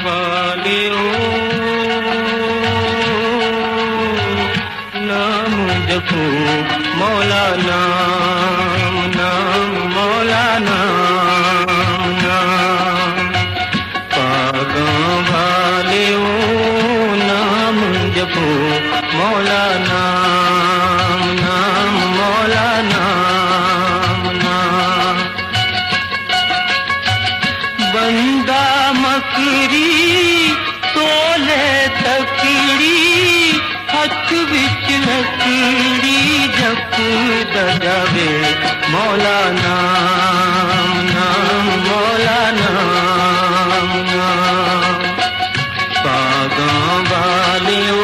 वालियो नाम जपो मौला नाम नाम मौला नाम नाम पागों वालियो नाम जपो मौला नाम नाम मौला नाम नाम बंदा मकरी तोले तकड़ी हथ विच लकड़ी जप दजावे मौला नाम नाम मौला नाम नाम पागों वालियो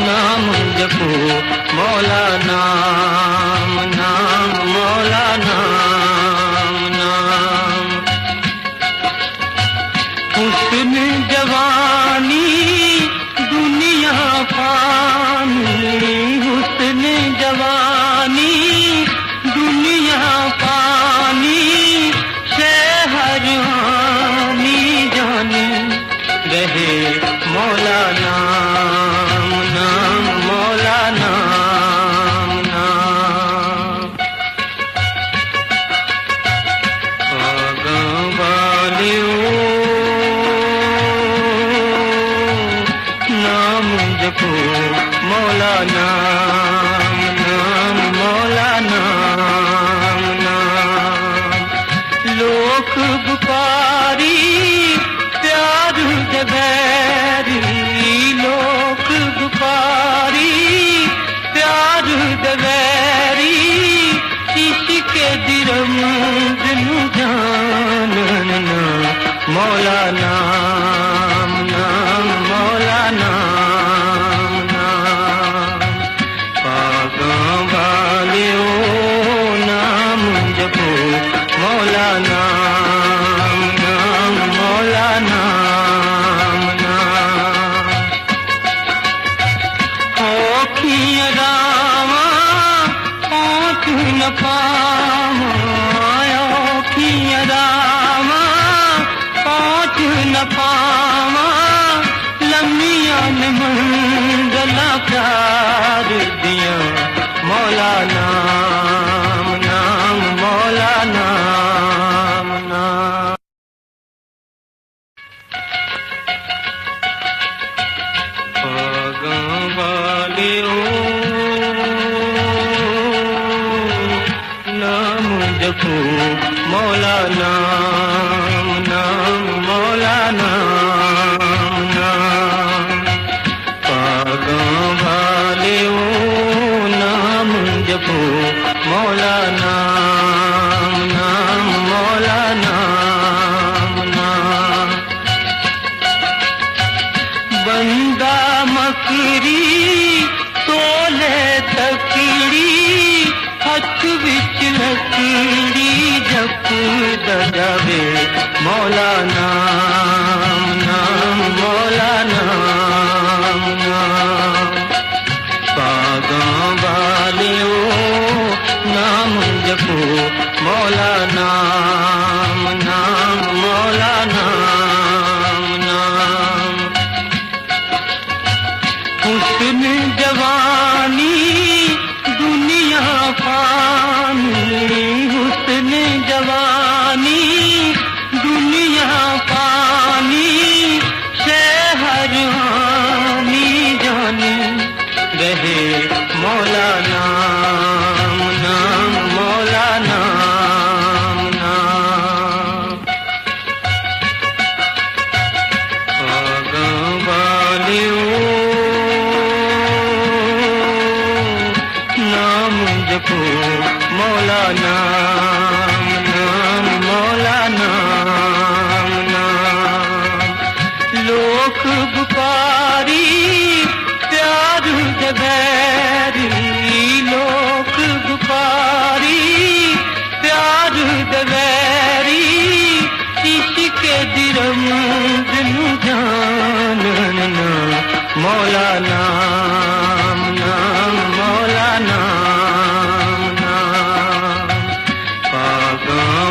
नाम जपो मौला नाम नाम मौला नाम नाम हुस्न जवानी दुनिया फानी हुस्न जवानी दुनिया फानी शहर हानी जानी रहे मौला नाम नाम मौला नाम नाम पागों वालियो नाम जपो मौला नाम नाम मौला नाम नाम लोक बुकारी प्यार दबैरी लोक बुकारी प्यार दबैरी इश्क दिरम दिनु जानना मौला नाम नाम मौला नाम नाम पागों वालियो नाम जपो मौला नाम नाम मौला नाम नाम औखियां रावां पहुँच न पावां औखियां रावां पहुँच न पावां लम्मियां न मंज़िलां प्यार दियां मौला नाम नाम मौला नाम नाम पागों वालियो नाम जपो मौला नाम नाम मौला नाम नाम पागों वालियो नाम जपो मौला नाम नाम मौला नाम नाम बंदा मकरी तोले तकड़ी हथ विच लकड़ी जप दजावे मौला नाम नाम मौला नाम नाम पागों वालियो नाम जपो मौला नाम नाम मौला नाम नाम हुस्न जवानी दुनिया फानी हुस्न जवानी दुनिया फानी शहर हानी जानी रहे मौला नाम नाम मौला नाम नाम पागों वालियो नाम जपो मौला नाम नाम मौला नाम नाम लोक बुकारी प्यार दबैरी लोक बुकारी प्यार दबैरी इश्क दिरम दिनु जानना मौला नाम नाम मौला नाम नाम पागों